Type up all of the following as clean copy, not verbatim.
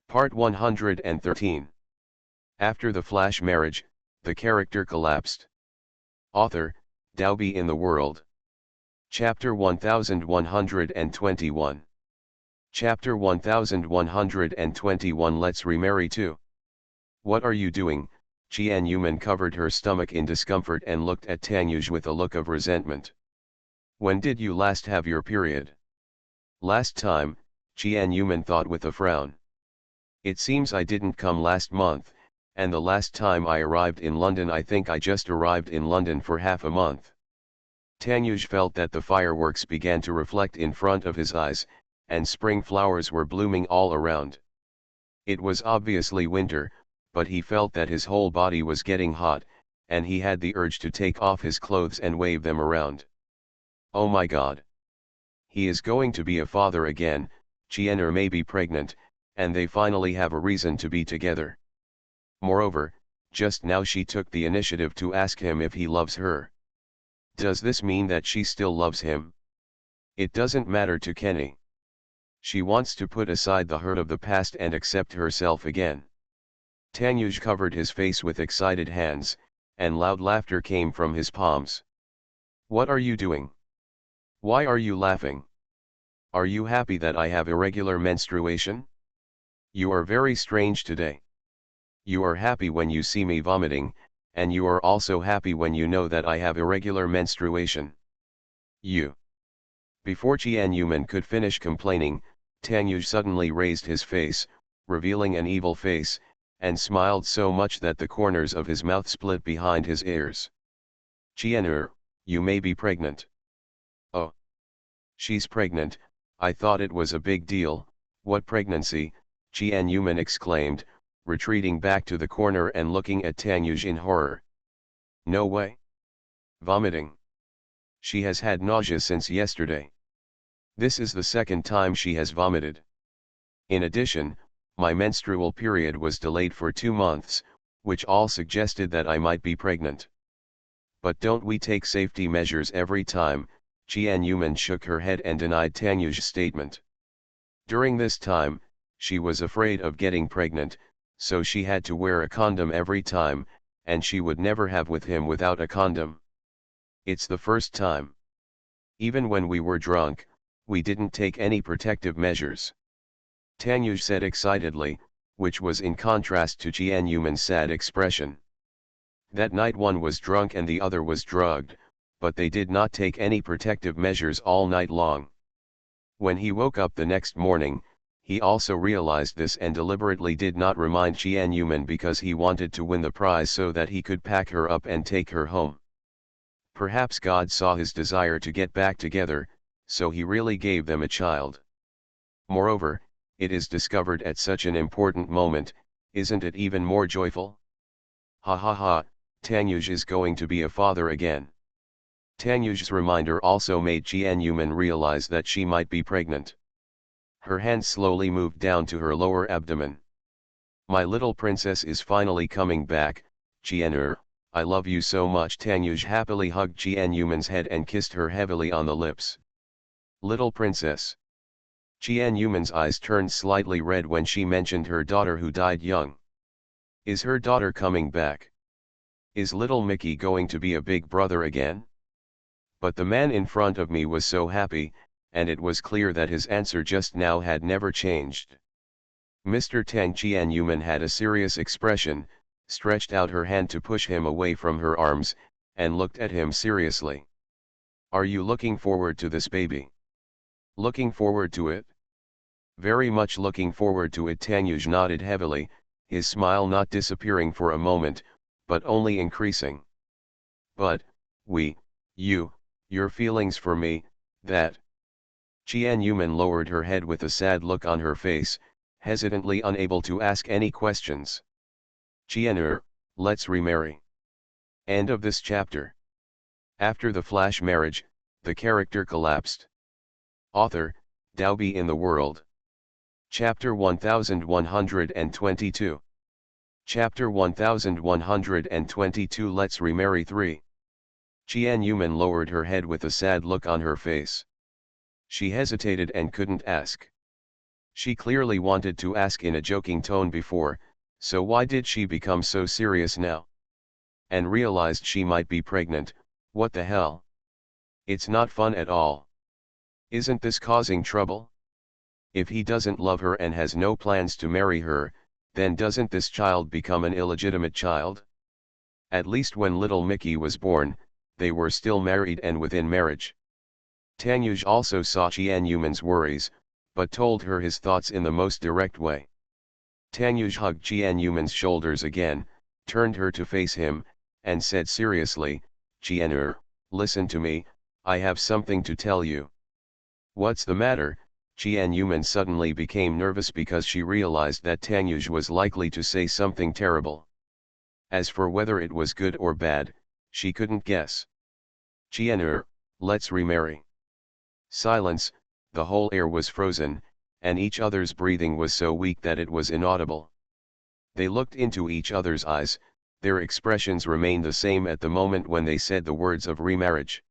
Part 113. After the flash marriage, the character collapsed. Author, Dalby in the World. Chapter 1121. Chapter 1121. Let's remarry too. What are you doing? Jian Yuman covered her stomach in discomfort and looked at Tanyuj with a look of resentment. When did you last have your period? Last time, Jian Yuman thought with a frown. It seems I didn't come last month, and the last time I arrived in London I think I just arrived in London for half a month. Tanyuj felt that the fireworks began to reflect in front of his eyes, and spring flowers were blooming all around. It was obviously winter, but he felt that his whole body was getting hot, and he had the urge to take off his clothes and wave them around. Oh my God! He is going to be a father again. Jian'er may be pregnant, and they finally have a reason to be together. Moreover, just now she took the initiative to ask him if he loves her. Does this mean that she still loves him? It doesn't matter to Kenny. She wants to put aside the hurt of the past and accept herself again. Tanyuj covered his face with excited hands, and loud laughter came from his palms. What are you doing? Why are you laughing? Are you happy that I have irregular menstruation? You are very strange today. You are happy when you see me vomiting, and you are also happy when you know that I have irregular menstruation. You. Before Jian Yuman could finish complaining, Tanyuj suddenly raised his face, revealing an evil face, and smiled so much that the corners of his mouth split behind his ears. Jian'er, you may be pregnant. Oh. She's pregnant. I thought it was a big deal. What pregnancy? Jian Yuman exclaimed, retreating back to the corner and looking at Tanyuj in horror. No way. Vomiting. She has had nausea since yesterday. This is the second time she has vomited. In addition, my menstrual period was delayed for 2 months, which all suggested that I might be pregnant. But don't we take safety measures every time? Jian Yuman shook her head and denied Tanyuj's statement. During this time, she was afraid of getting pregnant, so she had to wear a condom every time, and she would never have with him without a condom. It's the first time. Even when we were drunk, we didn't take any protective measures. Tanyuj said excitedly, which was in contrast to Jian Yuman's sad expression. That night one was drunk and the other was drugged, but they did not take any protective measures all night long. When he woke up the next morning, he also realized this and deliberately did not remind Jian Yuman because he wanted to win the prize so that he could pack her up and take her home. Perhaps God saw his desire to get back together, so he really gave them a child. Moreover, it is discovered at such an important moment. Isn't it even more joyful? Ha ha ha, Tanyuj is going to be a father again. Tanyuj's reminder also made Jian Yuman realize that she might be pregnant. Her hand slowly moved down to her lower abdomen. My little princess is finally coming back, Jian'er, I love you so much. Tanyuj happily hugged Jian Yuman's head and kissed her heavily on the lips. Little princess. Jian Yuman's eyes turned slightly red when she mentioned her daughter who died young. Is her daughter coming back? Is little Mickey going to be a big brother again? But the man in front of me was so happy, and it was clear that his answer just now had never changed. Mr. Tang. Jian Yuman had a serious expression, stretched out her hand to push him away from her arms, and looked at him seriously. Are you looking forward to this baby? Looking forward to it? Very much looking forward to it. Tanyuj nodded heavily, his smile not disappearing for a moment, but only increasing. But, your feelings for me, that... Jian Yuman lowered her head with a sad look on her face, hesitantly unable to ask any questions. Jian'er, let's remarry. End of this chapter. After the flash marriage, the character collapsed. Author, Dalby in the World. Chapter 1122. Chapter 1122. Let's remarry 3. Jian Yuman lowered her head with a sad look on her face. She hesitated and couldn't ask. She clearly wanted to ask in a joking tone before, so why did she become so serious now? And realized she might be pregnant. What the hell? It's not fun at all. Isn't this causing trouble? If he doesn't love her and has no plans to marry her, then doesn't this child become an illegitimate child? At least when little Mickey was born, they were still married and within marriage. Tanyuj also saw Jianyuman's worries, but told her his thoughts in the most direct way. Tanyuj hugged Jianyuman's shoulders again, turned her to face him, and said seriously, "Jian'er, listen to me, I have something to tell you." "What's the matter?" Jianyuman suddenly became nervous because she realized that Tanyuj was likely to say something terrible. As for whether it was good or bad, she couldn't guess. "Jian'er, let's remarry." Silence, the whole air was frozen, and each other's breathing was so weak that it was inaudible. They looked into each other's eyes, their expressions remained the same at the moment when they said the words of remarriage.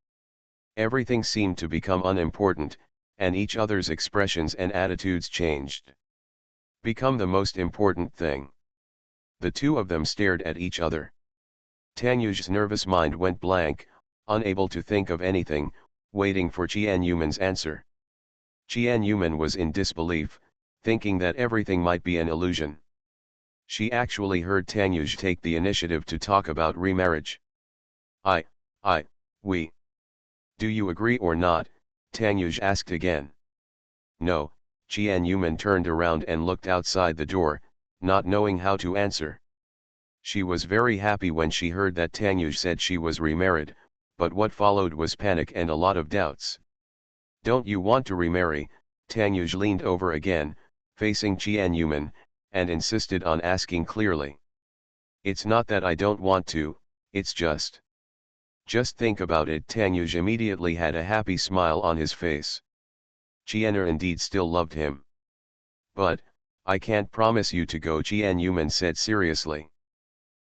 Everything seemed to become unimportant, and each other's expressions and attitudes changed. Become the most important thing. The two of them stared at each other. Tanyuj's nervous mind went blank, unable to think of anything, waiting for Jianyuman's answer. Jianyuman was in disbelief, thinking that everything might be an illusion. She actually heard Tanyuj take the initiative to talk about remarriage. We. Do you agree or not?" Tanyuj asked again. "No," Jianyuman turned around and looked outside the door, not knowing how to answer. She was very happy when she heard that Tanyuj said she was remarried, but what followed was panic and a lot of doubts. "Don't you want to remarry?" Tanyuj leaned over again, facing Jianyuman, and insisted on asking clearly. "It's not that I don't want to, it's just think about it." Tanyuj immediately had a happy smile on his face. Jian'er indeed still loved him. "But, I can't promise you to go," Jianyuman said seriously.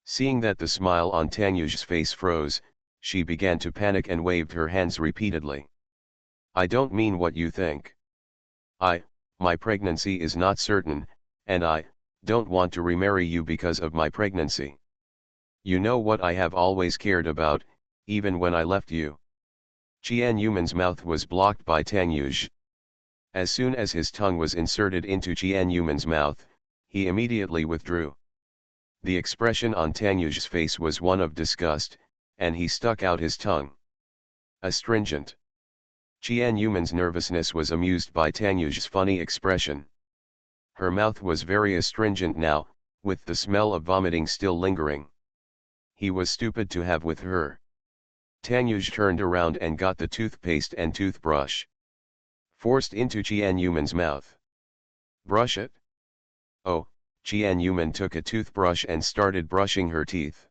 Seeing that the smile on Tanyuj's face froze, she began to panic and waved her hands repeatedly. "I don't mean what you think. My pregnancy is not certain, and I don't want to remarry you because of my pregnancy. You know what I have always cared about, even when I left you." Jianyuman's mouth was blocked by Tanyuj. As soon as his tongue was inserted into Jianyuman's mouth, he immediately withdrew. The expression on Tanyuj's face was one of disgust, and he stuck out his tongue. Astringent. Jianyuman's nervousness was amused by Tanyuj's funny expression. Her mouth was very astringent now, with the smell of vomiting still lingering. He was stupid to have with her. Tanyuj turned around and got the toothpaste and toothbrush. Forced into Jianyuman's mouth. "Brush it." "Oh." Jianyuman took a toothbrush and started brushing her teeth.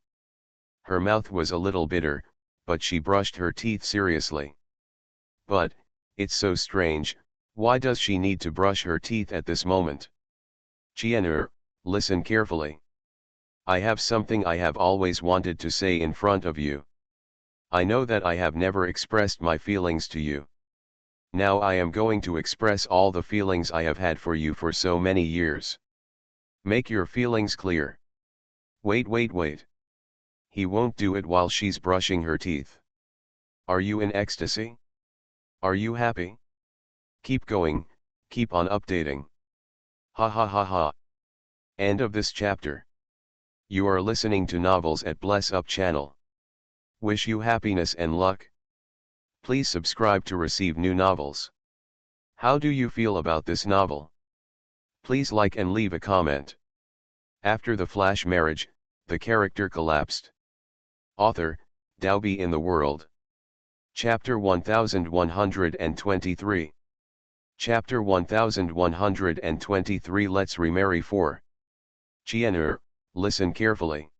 Her mouth was a little bitter, but she brushed her teeth seriously. "But, it's so strange, why does she need to brush her teeth at this moment?" "Jian'er, listen carefully. I have something I have always wanted to say in front of you. I know that I have never expressed my feelings to you. Now I am going to express all the feelings I have had for you for so many years. Make your feelings clear." Wait. He won't do it while she's brushing her teeth. "Are you in ecstasy? Are you happy? Keep going, keep on updating. Ha ha ha ha." End of this chapter. You are listening to Novels at Bless Up channel. Wish you happiness and luck. Please subscribe to receive new novels. How do you feel about this novel? Please like and leave a comment. After the flash marriage, the character collapsed. Author, Daobi in the World. Chapter 1123. Chapter 1123. Let's remarry. 4. Jian'er, listen carefully.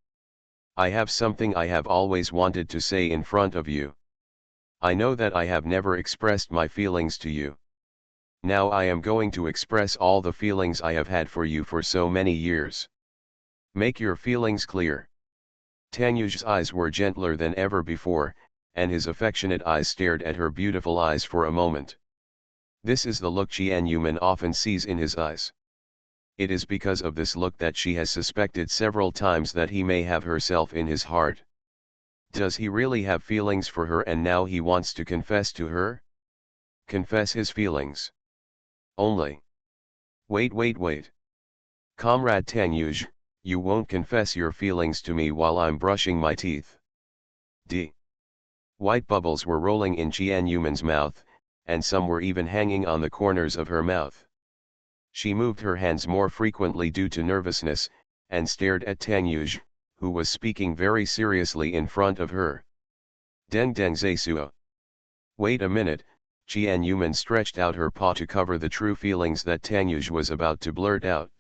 I have something I have always wanted to say in front of you. I know that I have never expressed my feelings to you. Now I am going to express all the feelings I have had for you for so many years. Make your feelings clear." Tanyuj's eyes were gentler than ever before, and his affectionate eyes stared at her beautiful eyes for a moment. This is the look Jian often sees in his eyes. It is because of this look that she has suspected several times that he may have herself in his heart. Does he really have feelings for her, and now he wants to confess to her? Confess his feelings. Only. Wait. Comrade Tanyuj, you won't confess your feelings to me while I'm brushing my teeth. D. White bubbles were rolling in Jian mouth, and some were even hanging on the corners of her mouth. She moved her hands more frequently due to nervousness, and stared at Tanyuj, who was speaking very seriously in front of her. Deng Zasuo. Wait a minute. Jian stretched out her paw to cover the true feelings that Tanyuj was about to blurt out.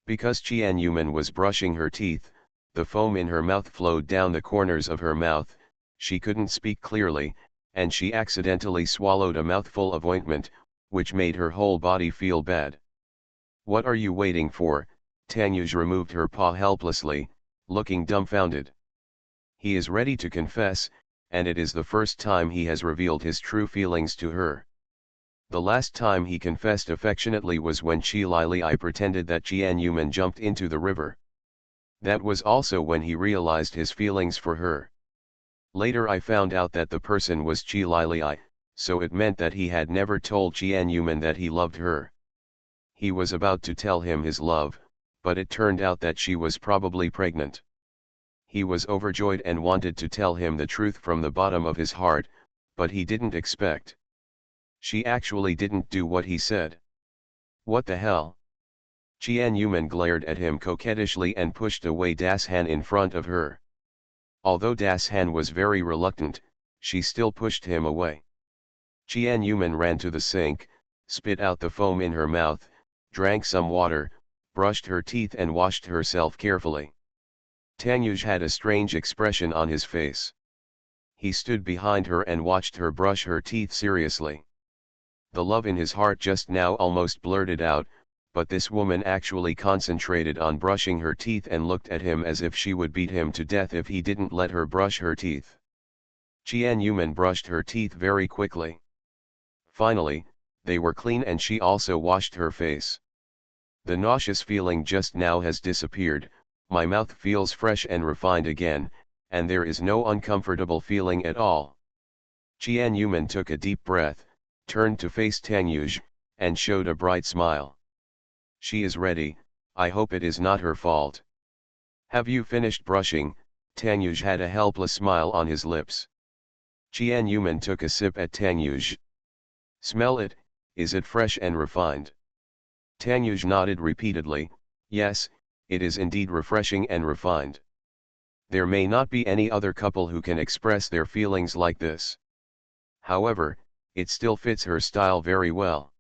Because Jian was brushing her teeth, the foam in her mouth flowed down the corners of her mouth, she couldn't speak clearly, and she accidentally swallowed a mouthful of ointment, which made her whole body feel bad. What are you waiting for? Tanyuj removed her paw helplessly, looking dumbfounded. He is ready to confess, and it is the first time he has revealed his true feelings to her. The last time he confessed affectionately was when Qilili pretended that Jian jumped into the river. That was also when he realized his feelings for her. Later I found out that the person was Qilili, so it meant that he had never told Jian that he loved her. He was about to tell him his love, but it turned out that she was probably pregnant. He was overjoyed and wanted to tell him the truth from the bottom of his heart, but he didn't expect. She actually didn't do what he said. What the hell? Jian glared at him coquettishly and pushed away Das Han in front of her. Although Das Han was very reluctant, she still pushed him away. Jian ran to the sink, spit out the foam in her mouth, drank some water, brushed her teeth and washed herself carefully. Tanyuj had a strange expression on his face. He stood behind her and watched her brush her teeth seriously. The love in his heart just now almost blurted out, but this woman actually concentrated on brushing her teeth and looked at him as if she would beat him to death if he didn't let her brush her teeth. Jian brushed her teeth very quickly. Finally, they were clean and she also washed her face. The nauseous feeling just now has disappeared, my mouth feels fresh and refined again, and there is no uncomfortable feeling at all. Jian took a deep breath, turned to face Tanyuj, and showed a bright smile. She is ready, I hope it is not her fault. Have you finished brushing? Tanyuj had a helpless smile on his lips. Jian took a sip at Tanyuj. Smell it, is it fresh and refined? Tanyuj nodded repeatedly, yes, it is indeed refreshing and refined. There may not be any other couple who can express their feelings like this. However, it still fits her style very well.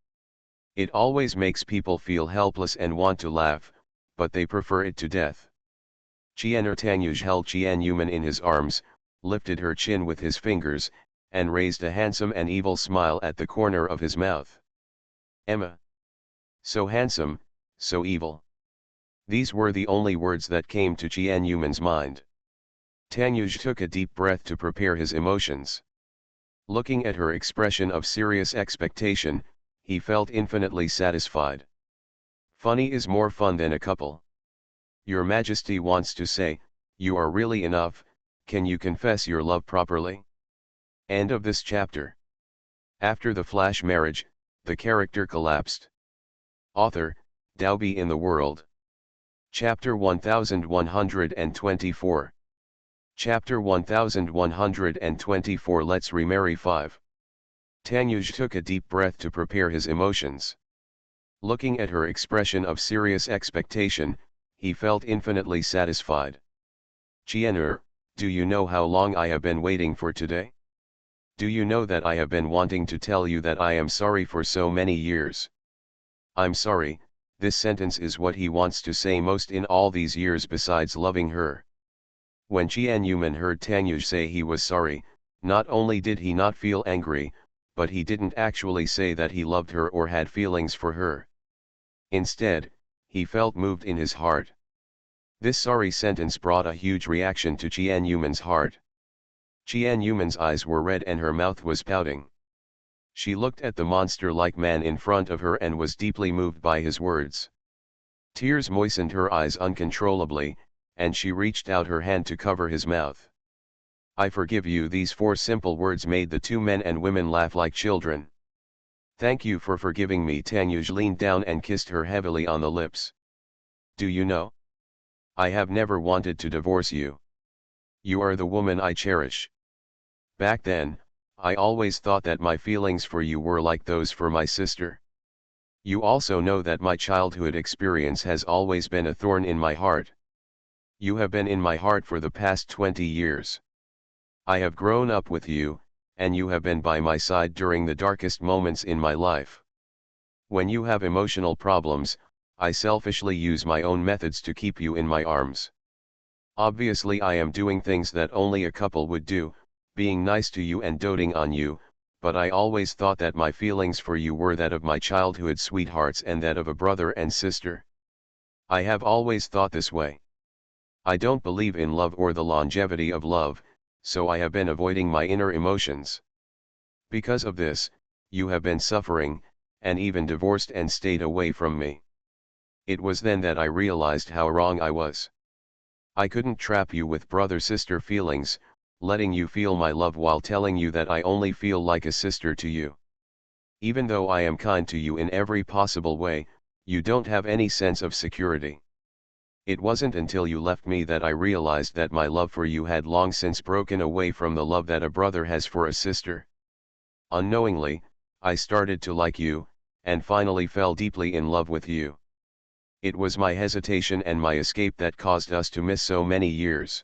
It always makes people feel helpless and want to laugh, but they prefer it to death. Tanyuj held Jian in his arms, lifted her chin with his fingers, and raised a handsome and evil smile at the corner of his mouth. Emma. So handsome, so evil. These were the only words that came to Jian mind. Tanyuj took a deep breath to prepare his emotions. Looking at her expression of serious expectation, he felt infinitely satisfied. Funny is more fun than a couple. Your Majesty wants to say, you are really enough, can you confess your love properly? End of this chapter. After the flash marriage, the character collapsed. Author, Daobi in the World. Chapter 1124. Chapter 1124 Let's Remarry 5. Tanyuj took a deep breath to prepare his emotions. Looking at her expression of serious expectation, he felt infinitely satisfied. Jian, do you know how long I have been waiting for today? Do you know that I have been wanting to tell you that I am sorry for so many years? I'm sorry, this sentence is what he wants to say most in all these years besides loving her. When Jian heard Tanyuj say he was sorry, not only did he not feel angry, but he didn't actually say that he loved her or had feelings for her. Instead, he felt moved in his heart. This sorry sentence brought a huge reaction to Jian heart. Jian eyes were red and her mouth was pouting. She looked at the monster-like man in front of her and was deeply moved by his words. Tears moistened her eyes uncontrollably, and she reached out her hand to cover his mouth. "I forgive you." These four simple words made the two men and women laugh like children. "Thank you for forgiving me." Tanyuj leaned down and kissed her heavily on the lips. "Do you know? I have never wanted to divorce you. You are the woman I cherish. Back then, I always thought that my feelings for you were like those for my sister. You also know that my childhood experience has always been a thorn in my heart. You have been in my heart for the past 20 years. I have grown up with you, and you have been by my side during the darkest moments in my life. When you have emotional problems, I selfishly use my own methods to keep you in my arms. Obviously I am doing things that only a couple would do, being nice to you and doting on you, but I always thought that my feelings for you were that of my childhood sweethearts and that of a brother and sister. I have always thought this way. I don't believe in love or the longevity of love, so I have been avoiding my inner emotions. Because of this, you have been suffering, and even divorced and stayed away from me. It was then that I realized how wrong I was. I couldn't trap you with brother-sister feelings, letting you feel my love while telling you that I only feel like a sister to you. Even though I am kind to you in every possible way, you don't have any sense of security. It wasn't until you left me that I realized that my love for you had long since broken away from the love that a brother has for a sister. Unknowingly, I started to like you, and finally fell deeply in love with you. It was my hesitation and my escape that caused us to miss so many years.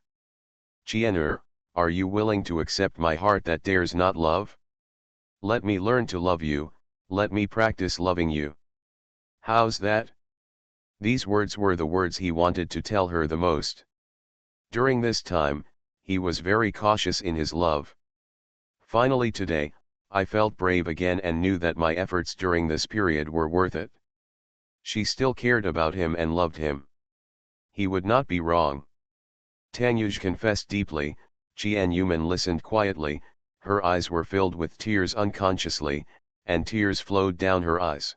Chien-er, are you willing to accept my heart that dares not love? Let me learn to love you, let me practice loving you. How's that? These words were the words he wanted to tell her the most. During this time, he was very cautious in his love. Finally today, I felt brave again and knew that my efforts during this period were worth it. She still cared about him and loved him. He would not be wrong. Tanyuj confessed deeply. Chien Yuman listened quietly, her eyes were filled with tears unconsciously, and tears flowed down her eyes.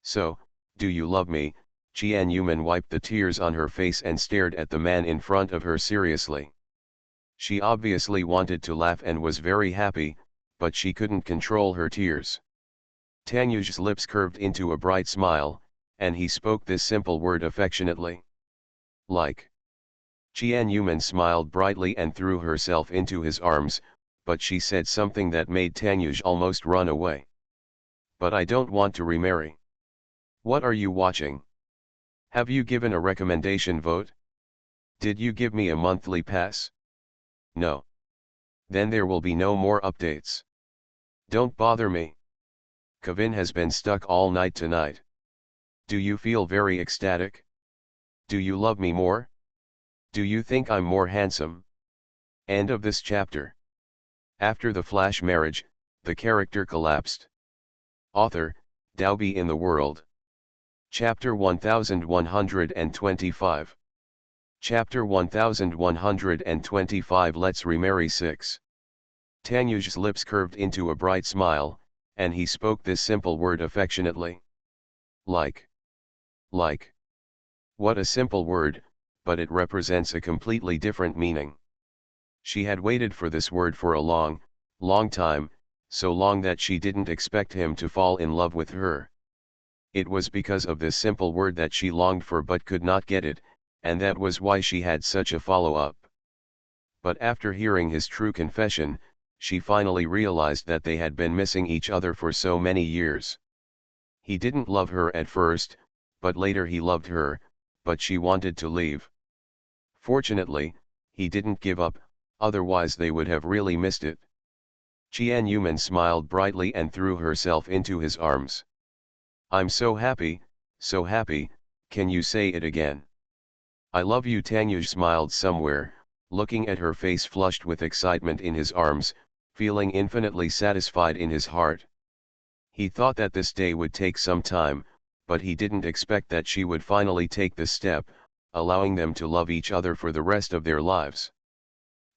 "So, do you love me?" Chien Yuman wiped the tears on her face and stared at the man in front of her seriously. She obviously wanted to laugh and was very happy, but she couldn't control her tears. Tanyuj's lips curved into a bright smile, and he spoke this simple word affectionately. "Like." Chien Yuman smiled brightly and threw herself into his arms, but she said something that made Tanyuj almost run away. "But I don't want to remarry." "What are you watching? Have you given a recommendation vote? Did you give me a monthly pass?" "No." "Then there will be no more updates. Don't bother me. Kevin has been stuck all night tonight. Do you feel very ecstatic? Do you love me more? Do you think I'm more handsome?" End of this chapter. After the flash marriage, the character collapsed. Author, Dalby in the World. Chapter 1125. Chapter 1125. Let's remarry 6. Tanyuj's lips curved into a bright smile, and he spoke this simple word affectionately. Like. Like. What a simple word, but it represents a completely different meaning. She had waited for this word for a long, long time, so long that she didn't expect him to fall in love with her. It was because of this simple word that she longed for but could not get it, and that was why she had such a follow-up. But after hearing his true confession, she finally realized that they had been missing each other for so many years. He didn't love her at first, but later he loved her, but she wanted to leave. Fortunately, he didn't give up, otherwise they would have really missed it. Chien Yuman smiled brightly and threw herself into his arms. "I'm so happy, can you say it again?" "I love you." Tanyuj smiled somewhere, looking at her face flushed with excitement in his arms, feeling infinitely satisfied in his heart. He thought that this day would take some time, but he didn't expect that she would finally take this step, allowing them to love each other for the rest of their lives.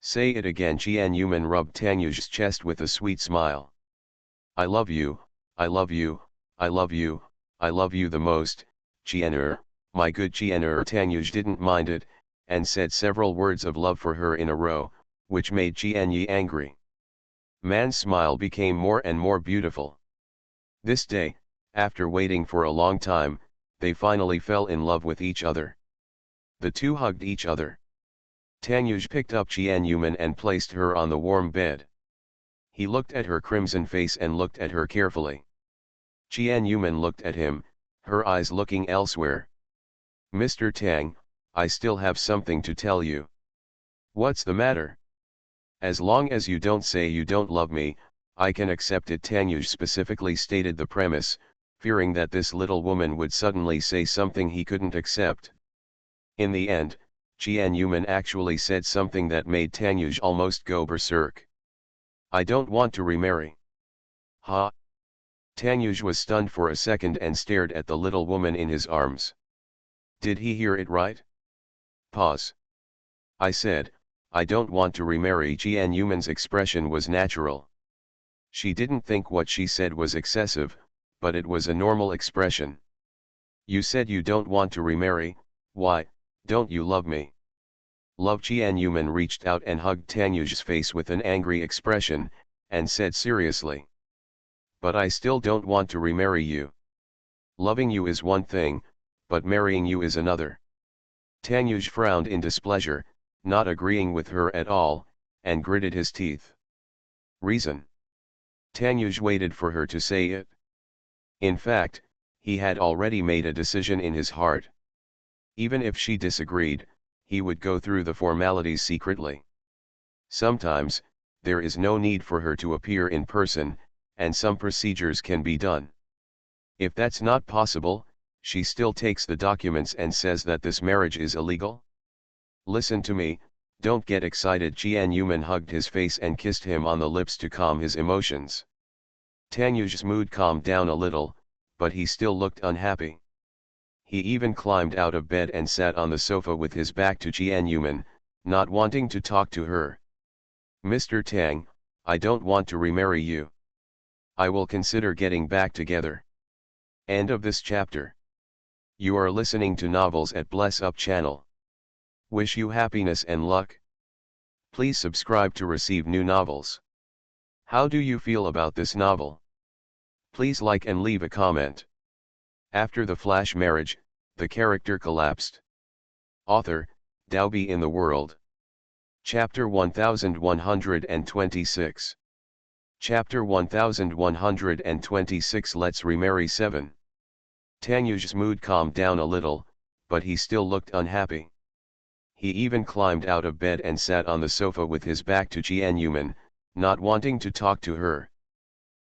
"Say it again." Chien Yuman rubbed Tanyuj's chest with a sweet smile. I love you, I love you, I love you, I love you the most, Jian'er, my good Jian'er. Tanyuj didn't mind it, and said several words of love for her in a row, which made Jianyi angry. Man's smile became more and more beautiful. This day, after waiting for a long time, they finally fell in love with each other. The two hugged each other. Tanyuj picked up Jian Yuman and placed her on the warm bed. He looked at her crimson face and looked at her carefully. Jian Yuman looked at him, her eyes looking elsewhere. Mr. Tang, I still have something to tell you. What's the matter? As long as you don't say you don't love me, I can accept it. Tanyuj specifically stated the premise, fearing that this little woman would suddenly say something he couldn't accept. In the end, Jian Yuman actually said something that made Tanyuj almost go berserk. I don't want to remarry. Ha! Tanyuj was stunned for a second and stared at the little woman in his arms. Did he hear it right? Pause. I said, I don't want to remarry. Jian Yuman's expression was natural. She didn't think what she said was excessive, but it was a normal expression. You said you don't want to remarry, why, don't you love me? Love. Jian Yuman reached out and hugged Tanyuj's face with an angry expression, and said seriously. But I still don't want to remarry you. Loving you is one thing, but marrying you is another. Tanyuj frowned in displeasure, not agreeing with her at all, and gritted his teeth. Reason. Tanyuj waited for her to say it. In fact, he had already made a decision in his heart. Even if she disagreed, he would go through the formalities secretly. Sometimes, there is no need for her to appear in person, and some procedures can be done. If that's not possible, she still takes the documents and says that this marriage is illegal? Listen to me, don't get excited. Jian Yuman hugged his face and kissed him on the lips to calm his emotions. Tanyuj's mood calmed down a little, but he still looked unhappy. He even climbed out of bed and sat on the sofa with his back to Jian Yuman, not wanting to talk to her. Mr. Tang, I don't want to remarry you. I will consider getting back together. End of this chapter. You are listening to Novels at Bless Up channel. Wish you happiness and luck. Please subscribe to receive new novels. How do you feel about this novel? Please like and leave a comment. After the flash marriage, the character collapsed. Author, Daobi in the World. Chapter 1126. Chapter 1126. Let's remarry 7. Tanyuj's mood calmed down a little, but he still looked unhappy. He even climbed out of bed and sat on the sofa with his back to Jian Yuman, not wanting to talk to her.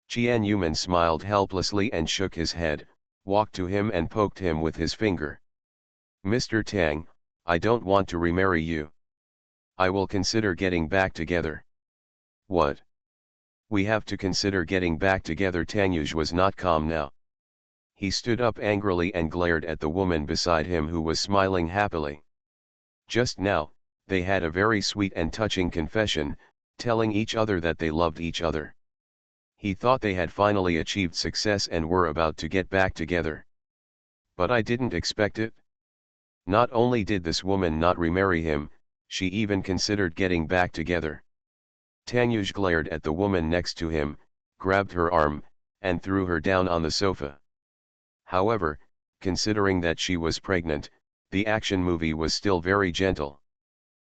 Jian Yuman smiled helplessly and shook his head, walked to him and poked him with his finger. Mr. Tang, I don't want to remarry you. I will consider getting back together. What? We have to consider getting back together. Tanyuj was not calm now. He stood up angrily and glared at the woman beside him who was smiling happily. Just now, they had a very sweet and touching confession, telling each other that they loved each other. He thought they had finally achieved success and were about to get back together. But I didn't expect it. Not only did this woman not remarry him, she even considered getting back together. Tanyuj glared at the woman next to him, grabbed her arm, and threw her down on the sofa. However, considering that she was pregnant, the action movie was still very gentle.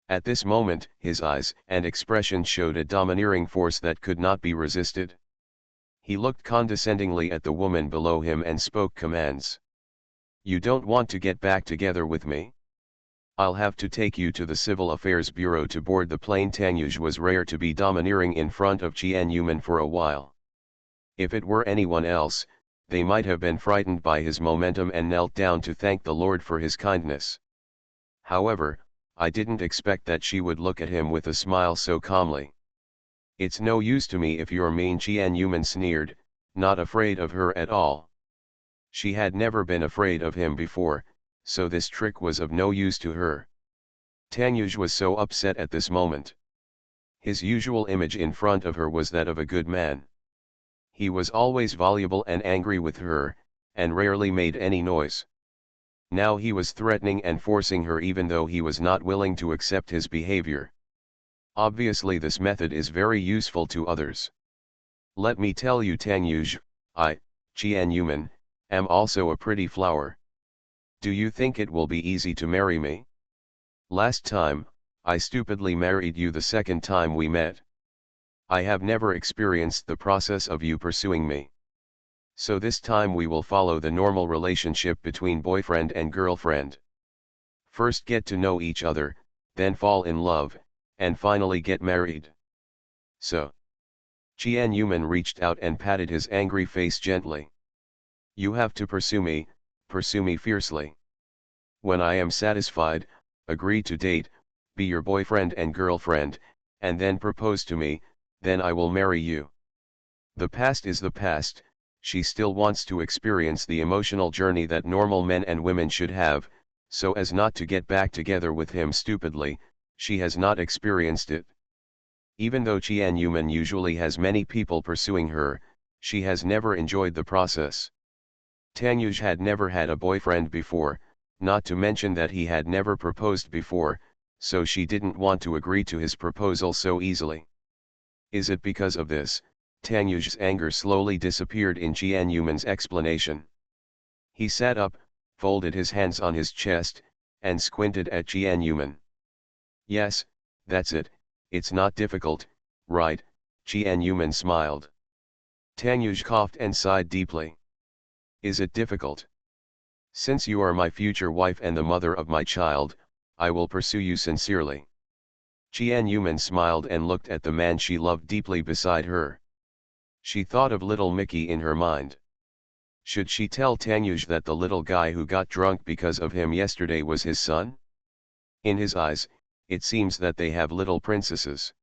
At this moment, his eyes and expression showed a domineering force that could not be resisted. He looked condescendingly at the woman below him and spoke commands. You don't want to get back together with me? I'll have to take you to the Civil Affairs Bureau to board the plane. Tanyuj was rare to be domineering in front of Jian Yuman for a while. If it were anyone else, they might have been frightened by his momentum and knelt down to thank the Lord for his kindness. However, I didn't expect that she would look at him with a smile so calmly. It's no use to me if you're mean. Jian Yuman sneered, not afraid of her at all. She had never been afraid of him before, so this trick was of no use to her. Tanyuj was so upset at this moment. His usual image in front of her was that of a good man. He was always voluble and angry with her, and rarely made any noise. Now he was threatening and forcing her even though he was not willing to accept his behavior. Obviously this method is very useful to others. Let me tell you Tangyuj, I, Jianyuman, am also a pretty flower. Do you think it will be easy to marry me? Last time, I stupidly married you the second time we met. I have never experienced the process of you pursuing me. So this time we will follow the normal relationship between boyfriend and girlfriend. First get to know each other, then fall in love, and finally get married. So. Jianyuman reached out and patted his angry face gently. You have to pursue me fiercely. When I am satisfied, agree to date, be your boyfriend and girlfriend, and then propose to me, then I will marry you. The past is the past, she still wants to experience the emotional journey that normal men and women should have, so as not to get back together with him stupidly, she has not experienced it. Even though Jianyuman usually has many people pursuing her, she has never enjoyed the process. Tangyuj had never had a boyfriend before, not to mention that he had never proposed before, so she didn't want to agree to his proposal so easily. Is it because of this? Tangyuj's anger slowly disappeared in Jianyuman's explanation. He sat up, folded his hands on his chest, and squinted at Jianyuman. Yes, that's it. It's not difficult, right? Jianyuman smiled. Tangyuj coughed and sighed deeply. Is it difficult? Since you are my future wife and the mother of my child, I will pursue you sincerely. Jianyuman smiled and looked at the man she loved deeply beside her. She thought of little Mickey in her mind. Should she tell Tangyuj that the little guy who got drunk because of him yesterday was his son? In his eyes, it seems that they have little princesses.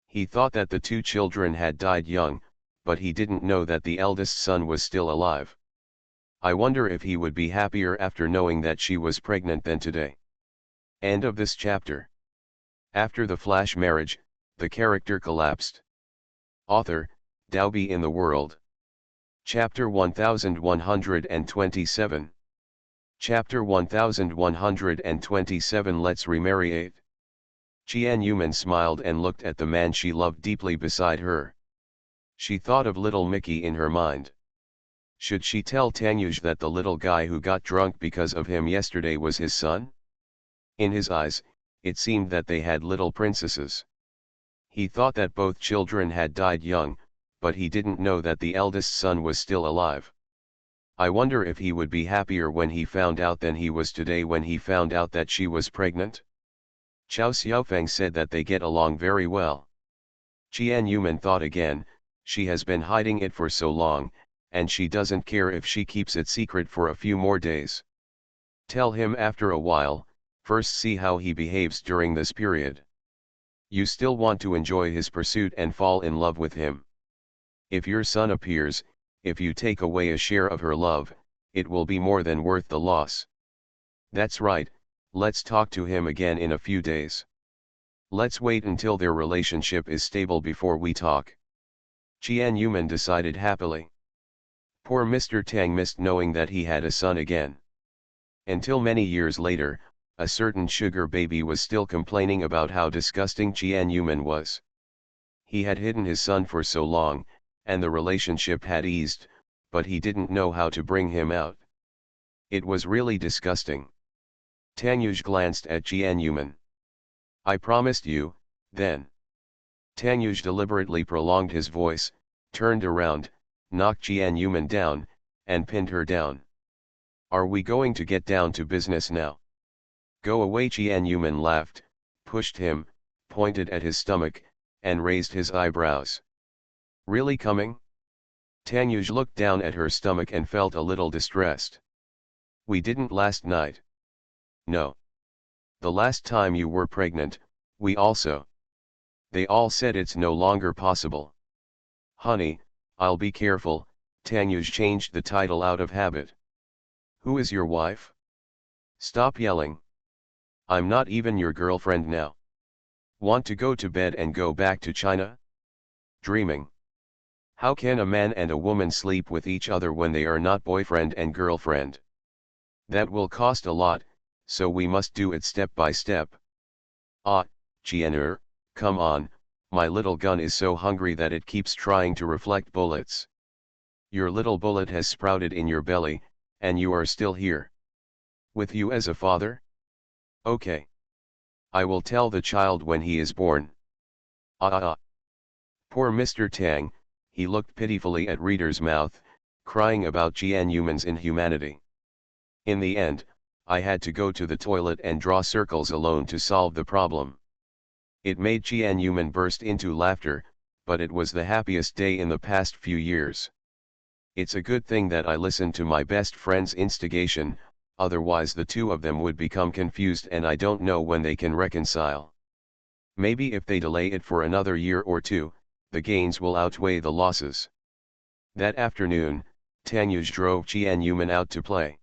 He thought that the two children had died young, but he didn't know that the eldest son was still alive. I wonder if he would be happier after knowing that she was pregnant than today. End of this chapter. After the flash marriage, the character collapsed. Author, Daobi in the World. Chapter 1127. Chapter 1127 Let's remarry 8. Jianyuman smiled and looked at the man she loved deeply beside her. She thought of little Mickey in her mind. Should she tell Tangyuj that the little guy who got drunk because of him yesterday was his son? In his eyes, it seemed that they had little princesses. He thought that both children had died young, but he didn't know that the eldest son was still alive. I wonder if he would be happier when he found out than he was today when he found out that she was pregnant. Chao Xiaofeng said that they get along very well. Jianyuman thought again, she has been hiding it for so long, and she doesn't care if she keeps it secret for a few more days. Tell him after a while, first see how he behaves during this period. You still want to enjoy his pursuit and fall in love with him. If your son appears, if you take away a share of her love, it will be more than worth the loss. That's right, let's talk to him again in a few days. Let's wait until their relationship is stable before we talk. Jianyuman decided happily. Poor Mr. Tang missed knowing that he had a son again. Until many years later, a certain sugar baby was still complaining about how disgusting Jianyuman was. He had hidden his son for so long, and the relationship had eased, but he didn't know how to bring him out. It was really disgusting. Tangyuj glanced at Jianyuman. I promised you, then. Tangyuj deliberately prolonged his voice, turned around, knocked Jianyuman down, and pinned her down. Are we going to get down to business now? Go away. Jianyuman laughed, pushed him, pointed at his stomach, and raised his eyebrows. Really coming? Tangyuj looked down at her stomach and felt a little distressed. We didn't last night. No. The last time you were pregnant, we also. They all said it's no longer possible. Honey, I'll be careful. Tangyuj changed the title out of habit. Who is your wife? Stop yelling. I'm not even your girlfriend now. Want to go to bed and go back to China? Dreaming. How can a man and a woman sleep with each other when they are not boyfriend and girlfriend? That will cost a lot, so we must do it step by step. Ah, Jian'er, come on, my little gun is so hungry that it keeps trying to reflect bullets. Your little bullet has sprouted in your belly, and you are still here. With you as a father? Okay. I will tell the child when he is born. Ah. Poor Mr. Tang, he looked pitifully at Reader's mouth, crying about Jian Yuman's inhumanity. In the end, I had to go to the toilet and draw circles alone to solve the problem. It made Jian Yuman burst into laughter, but it was the happiest day in the past few years. It's a good thing that I listened to my best friend's instigation, otherwise the two of them would become confused and I don't know when they can reconcile. Maybe if they delay it for another year or two, the gains will outweigh the losses. That afternoon, Tanyuj drove Jian Yuman out to play.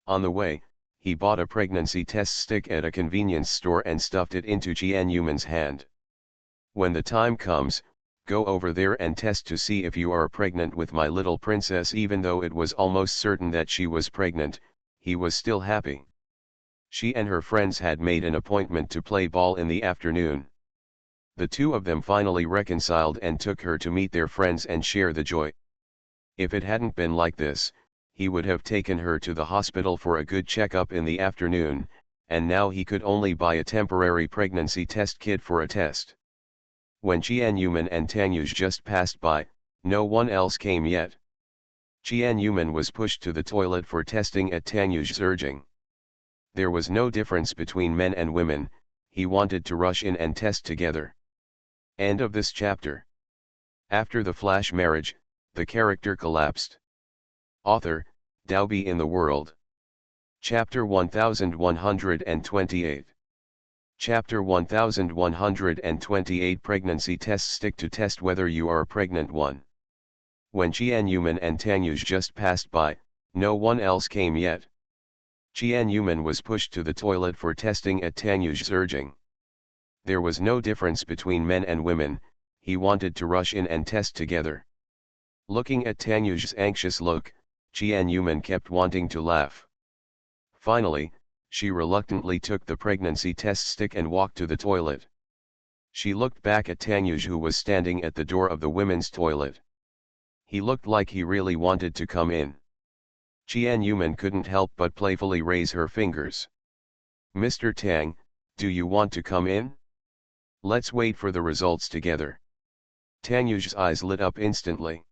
On the way, he bought a pregnancy test stick at a convenience store and stuffed it into Jian Yuman's hand. When the time comes, go over there and test to see if you are pregnant with my little princess. Even though it was almost certain that she was pregnant, he was still happy. She and her friends had made an appointment to play ball in the afternoon. The two of them finally reconciled and took her to meet their friends and share the joy. If it hadn't been like this, he would have taken her to the hospital for a good checkup in the afternoon, and now he could only buy a temporary pregnancy test kit for a test. When Jian Yuman and Tanyuj just passed by, no one else came yet. Jian Yuman was pushed to the toilet for testing at Tanyuj's urging. There was no difference between men and women, he wanted to rush in and test together. End of this chapter. After the flash marriage, the character collapsed. Author, Daobi in the World. Chapter 1128. Chapter 1128 Pregnancy Test Stick to test whether you are pregnant. 1. When Jian Yuman and Tanyuj just passed by, no one else came yet. Jian Yuman was pushed to the toilet for testing at Tanyuj's urging. There was no difference between men and women, he wanted to rush in and test together. Looking at Tanyuj's anxious look, Jian Yuman kept wanting to laugh. Finally, she reluctantly took the pregnancy test stick and walked to the toilet. She looked back at Tanyuj, who was standing at the door of the women's toilet. He looked like he really wanted to come in. Jian Yuman couldn't help but playfully raise her fingers. "Mr. Tang, do you want to come in? Let's wait for the results together." Tanyuj's eyes lit up instantly.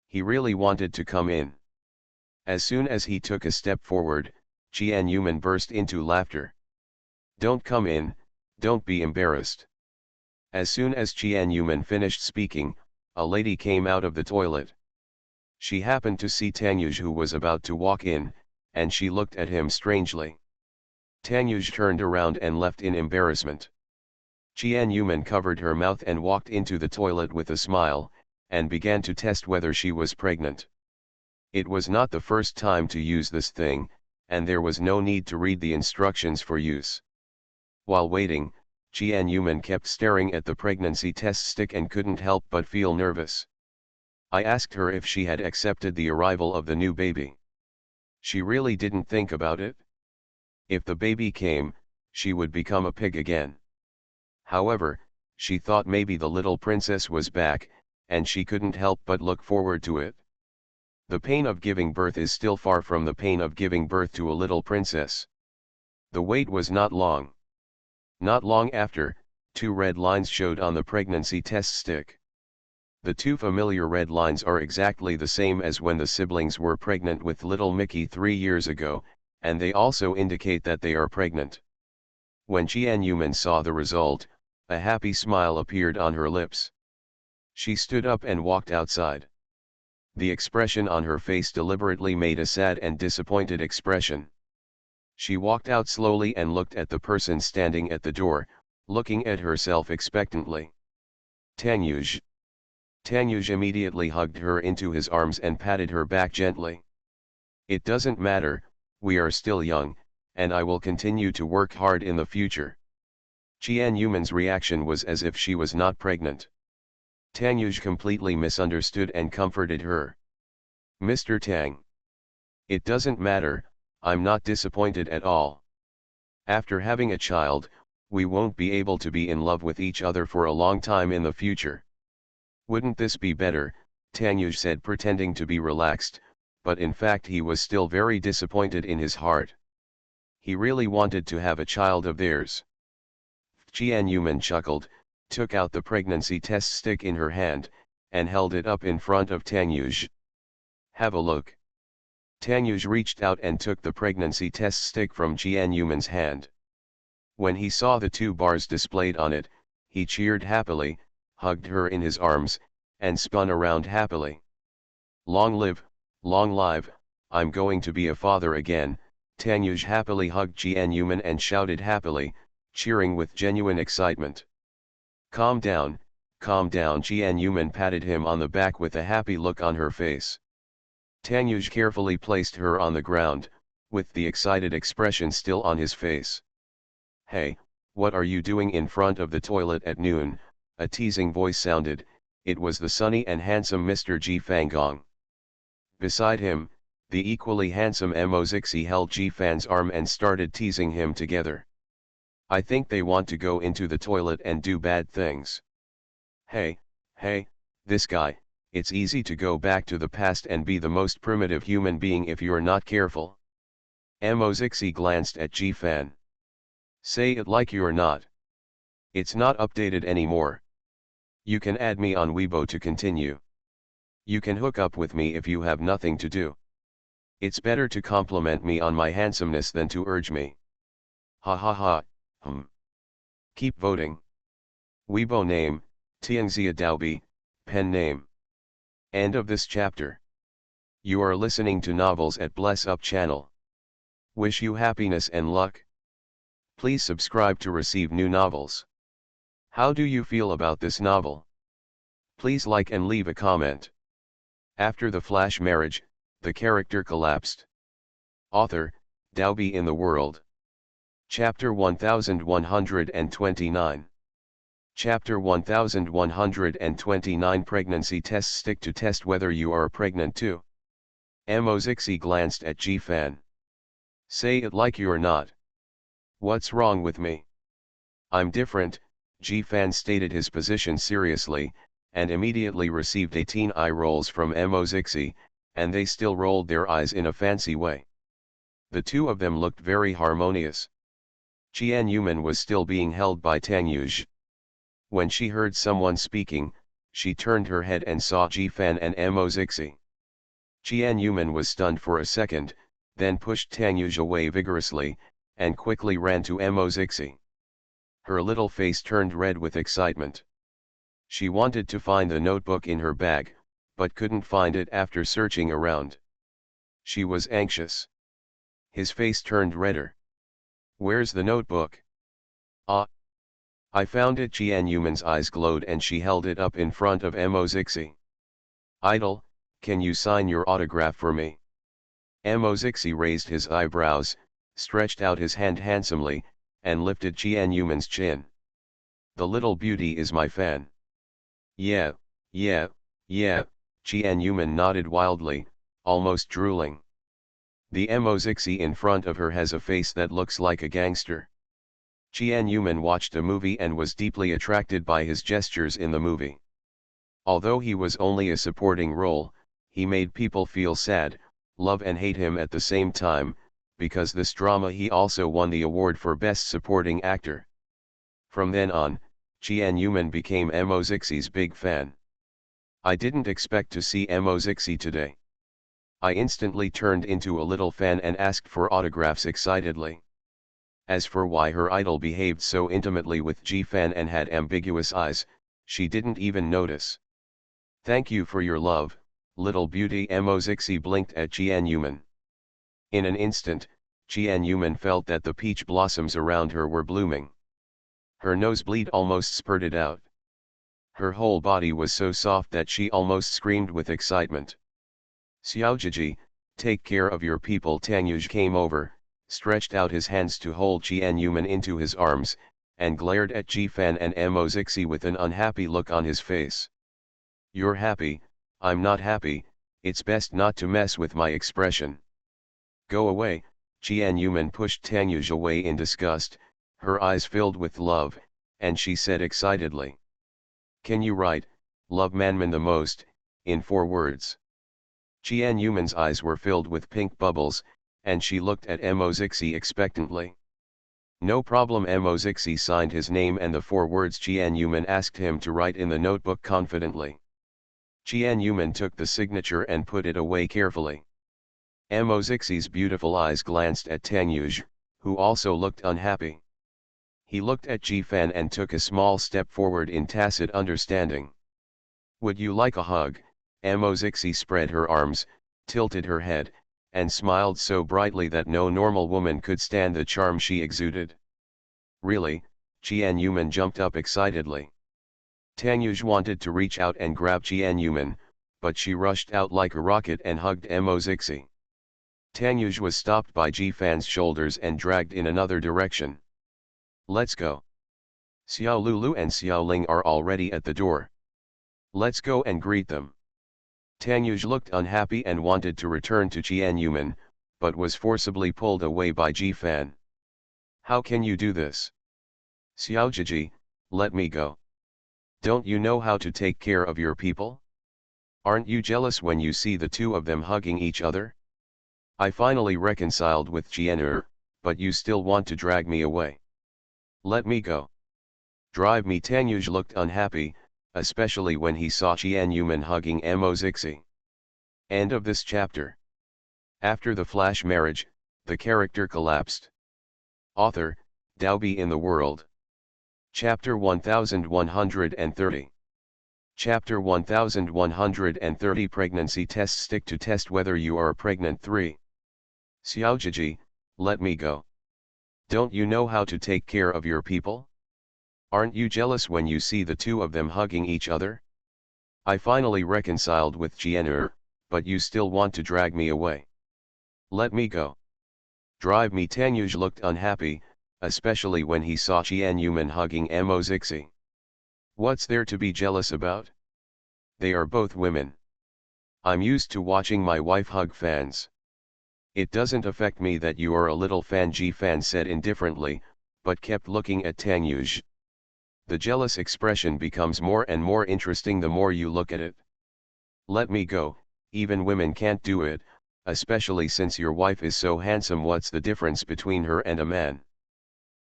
He really wanted to come in. As soon as he took a step forward, Jian Yuman burst into laughter. "Don't come in, don't be embarrassed." As soon as Jian Yuman finished speaking, a lady came out of the toilet. She happened to see Tanyuj, who was about to walk in, and she looked at him strangely. Tanyuj turned around and left in embarrassment. Jian Yuman covered her mouth and walked into the toilet with a smile, and began to test whether she was pregnant. It was not the first time to use this thing, and there was no need to read the instructions for use. While waiting, Jian Yuman kept staring at the pregnancy test stick and couldn't help but feel nervous. I asked her if she had accepted the arrival of the new baby. She really didn't think about it. If the baby came, she would become a pig again. However, she thought maybe the little princess was back, and she couldn't help but look forward to it. The pain of giving birth is still far from the pain of giving birth to a little princess. The wait was not long. Not long after, 2 red lines showed on the pregnancy test stick. The 2 familiar red lines are exactly the same as when the siblings were pregnant with little Mickey 3 years ago, and they also indicate that they are pregnant. When Jian Yuman saw the result, a happy smile appeared on her lips. She stood up and walked outside. The expression on her face deliberately made a sad and disappointed expression. She walked out slowly and looked at the person standing at the door, looking at herself expectantly. "Tanyuj." Tanyuj immediately hugged her into his arms and patted her back gently. "It doesn't matter, we are still young, and I will continue to work hard in the future." Jian Yuman's reaction was as if she was not pregnant. Tanyuj completely misunderstood and comforted her. Mr. Tang. It doesn't matter, I'm not disappointed at all. After having a child, we won't be able to be in love with each other for a long time in the future. Wouldn't this be better, Tanyuj said, pretending to be relaxed, but in fact he was still very disappointed in his heart. He really wanted to have a child of theirs. Jian Yuman chuckled, took out the pregnancy test stick in her hand, and held it up in front of Tanyuj. Have a look. Tanyuj reached out and took the pregnancy test stick from Jian Yuman's hand. When he saw the 2 bars displayed on it, he cheered happily, hugged her in his arms, and spun around happily. Long live, I'm going to be a father again. Tanyuj happily hugged Jian Yuman and shouted happily, cheering with genuine excitement. Calm down, Jian Yuman patted him on the back with a happy look on her face. Tanyuj carefully placed her on the ground, with the excited expression still on his face. Hey, what are you doing in front of the toilet at noon? A teasing voice sounded. It was the sunny and handsome Mr. Ji Fanggong. Beside him, the equally handsome Mo Zixi held Ji Fan's arm and started teasing him together. I think they want to go into the toilet and do bad things. Hey, this guy, it's easy to go back to the past and be the most primitive human being if you're not careful. Mo Zixi glanced at Ji Fan. Say it like you're not. It's not updated anymore. You can add me on Weibo to continue. You can hook up with me if you have nothing to do. It's better to compliment me on my handsomeness than to urge me. Ha ha ha, Keep voting. Weibo name, Tianxia Daobi, pen name. End of this chapter. You are listening to Novels at Bless Up channel. Wish you happiness and luck. Please subscribe to receive new novels. How do you feel about this novel? Please like and leave a comment. After the flash marriage, the character collapsed. Author, Daobi in the World. Chapter 1129. Chapter 1129 Pregnancy Test Stick to test whether you are pregnant too. Mo Zixi glanced at Ji Fan. Say it like you're not. What's wrong with me? I'm different, Ji Fan stated his position seriously, and immediately received 18 eye rolls from Mo Zixi, and they still rolled their eyes in a fancy way. The 2 of them looked very harmonious. Jian Yuman was still being held by Tanyuj. When she heard someone speaking, she turned her head and saw Ji Fan and Mo Zixi. Jian Yuman was stunned for a second, then pushed Tanyuj away vigorously, and quickly ran to Mo Zixi. Her little face turned red with excitement. She wanted to find the notebook in her bag, but couldn't find it after searching around. She was anxious. His face turned redder. Where's the notebook? Ah! I found it. Jian Yuman's eyes glowed and she held it up in front of Mo Zixi. Idol, can you sign your autograph for me? Mo Zixi raised his eyebrows, stretched out his hand handsomely, and lifted Jian Yuman's chin. The little beauty is my fan. Yeah, Jian Yuman nodded wildly, almost drooling. The Mo Zixi in front of her has a face that looks like a gangster. Jian Yuman watched a movie and was deeply attracted by his gestures in the movie. Although he was only a supporting role, he made people feel sad, love and hate him at the same time. Because this drama he also won the award for Best Supporting Actor. From then on, Jian Yuman became Mo Zixi's big fan. I didn't expect to see Mo Zixi today. I instantly turned into a little fan and asked for autographs excitedly. As for why her idol behaved so intimately with Ji Fan and had ambiguous eyes, she didn't even notice. Thank you for your love, little beauty. Mo Zixi blinked at Jian Yuman. In an instant, Jian Yuman felt that the peach blossoms around her were blooming. Her nosebleed almost spurted out. Her whole body was so soft that she almost screamed with excitement. Xiaojiji, take care of your people. Tanyuj came over, stretched out his hands to hold Jian Yuman into his arms, and glared at Ji Fan and Mo Zixi with an unhappy look on his face. You're happy, I'm not happy, it's best not to mess with my expression. Go away. Jian Yuman pushed Tang Yuj away in disgust, her eyes filled with love, and she said excitedly. Can you write, love Manman the most, in 4 words? Jian Yuman's eyes were filled with pink bubbles, and she looked at Mo Zixi expectantly. No problem. Mo Zixi signed his name and the 4 words Jian Yuman asked him to write in the notebook confidently. Jian Yuman took the signature and put it away carefully. Mo Zixi's beautiful eyes glanced at Tang Yuj, who also looked unhappy. He looked at Ji Fan and took a small step forward in tacit understanding. Would you like a hug? Mo Zixi spread her arms, tilted her head, and smiled so brightly that no normal woman could stand the charm she exuded. Really? Jian Yuman jumped up excitedly. Tang Yuj wanted to reach out and grab Jian Yuman, but she rushed out like a rocket and hugged Mo Zixi. Tang Yuj was stopped by Ji Fan's shoulders and dragged in another direction. Let's go. Xiao Lulu and Xiao Ling are already at the door. Let's go and greet them. Tang Yuj looked unhappy and wanted to return to Jian Yuman, but was forcibly pulled away by Ji Fan. How can you do this? Xiao Jiji, let me go. Don't you know how to take care of your people? Aren't you jealous when you see the 2 of them hugging each other? I finally reconciled with Jian, but you still want to drag me away. Let me go. Drive me. Tang Yuj looked unhappy, especially when he saw Jian Yuman hugging Mo Zixi. End of this chapter. After the flash marriage, the character collapsed. Author, Daobi in the World. Chapter 1130. Chapter 1130 Pregnancy Test. Stick to test whether you are pregnant. 3. Xiaojiji, let me go. Don't you know how to take care of your people? Aren't you jealous when you see the 2 of them hugging each other? I finally reconciled with Jian, but you still want to drag me away. Let me go. Drive me. Tang Yuj looked unhappy, especially when he saw Jian Yuman hugging Mo Zixi. What's there to be jealous about? They are both women. I'm used to watching my wife hug fans. It doesn't affect me that you are a little fan, Ji Fan said indifferently, but kept looking at Tang Yuj. The jealous expression becomes more and more interesting the more you look at it. Let me go, even women can't do it, especially since your wife is so handsome. What's the difference between her and a man?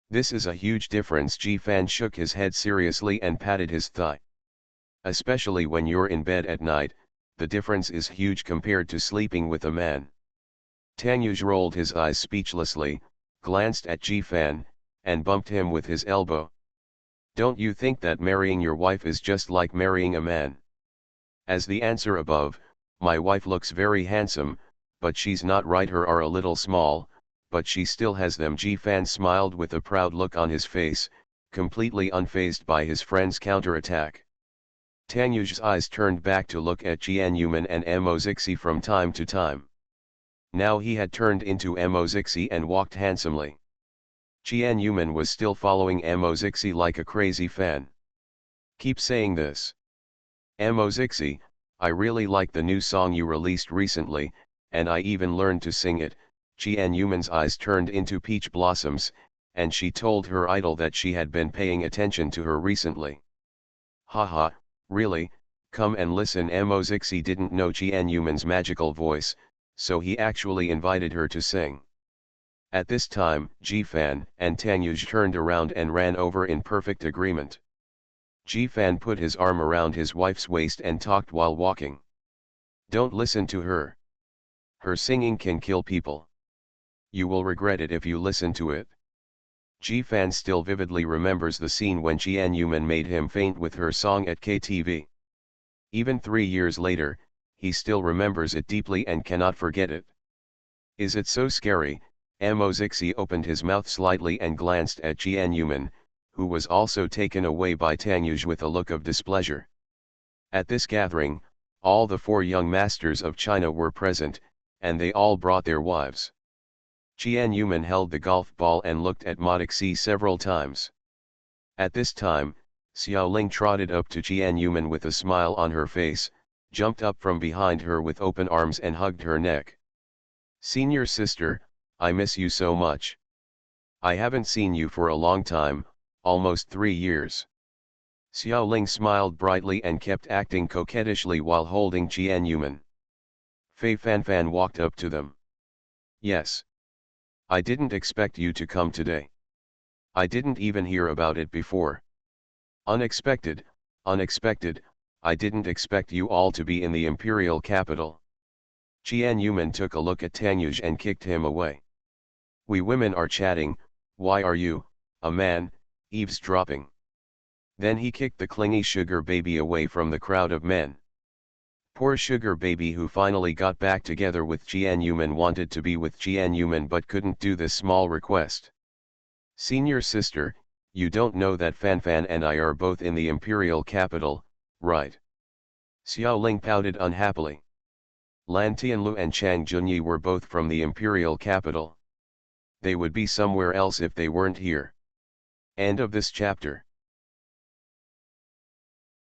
This is a huge difference. Ji Fan shook his head seriously and patted his thigh. Especially when you're in bed at night, the difference is huge compared to sleeping with a man. Tang Yuj rolled his eyes speechlessly, glanced at Ji Fan, and bumped him with his elbow. Don't you think that marrying your wife is just like marrying a man? As the answer above, my wife looks very handsome, but she's not right. Her are a little small, but she still has them. Ji Fan smiled with a proud look on his face, completely unfazed by his friend's counterattack. Tang Yuj's eyes turned back to look at Jian Yuman and Mo Zixi from time to time. Now he had turned into Mo Zixi and walked handsomely. Jian Yuman was still following Mo Zixi like a crazy fan. Keep saying this. Mo Zixi, I really like the new song you released recently, and I even learned to sing it. Jian Yuman's eyes turned into peach blossoms, and she told her idol that she had been paying attention to her recently. Haha, really, come and listen. Mo Zixi didn't know Jian Yuman's magical voice, so he actually invited her to sing. At this time, Ji Fan and Tang Yuj turned around and ran over in perfect agreement. Ji Fan put his arm around his wife's waist and talked while walking. Don't listen to her. Her singing can kill people. You will regret it if you listen to it. Ji Fan still vividly remembers the scene when Jian Yuman made him faint with her song at KTV. Even 3 years later, he still remembers it deeply and cannot forget it. Is it so scary? Mo Zixi opened his mouth slightly and glanced at Jian Yuman, who was also taken away by Tang Yuj with a look of displeasure. At this gathering, all the 4 young masters of China were present, and they all brought their wives. Jian Yuman held the golf ball and looked at Modixi several times. At this time, Xiao Ling trotted up to Qian Yuman with a smile on her face, jumped up from behind her with open arms and hugged her neck. "Senior sister, I miss you so much. I haven't seen you for a long time, almost 3 years." Xiao Ling smiled brightly and kept acting coquettishly while holding Qian Yuman. Fei Fanfan walked up to them. "Yes. I didn't expect you to come today. I didn't even hear about it before. Unexpected, unexpected, I didn't expect you all to be in the imperial capital." Qian Yuman took a look at Tanyuj and kicked him away. "We women are chatting, why are you, a man, eavesdropping?" Then he kicked the clingy sugar baby away from the crowd of men. Poor sugar baby who finally got back together with Qian Yuman wanted to be with Qian Yuman but couldn't do this small request. "Senior sister, you don't know that Fanfan and I are both in the imperial capital, right?" Xiao Ling pouted unhappily. Lan Tianlu and Chang Junyi were both from the imperial capital. They would be somewhere else if they weren't here. End of this chapter.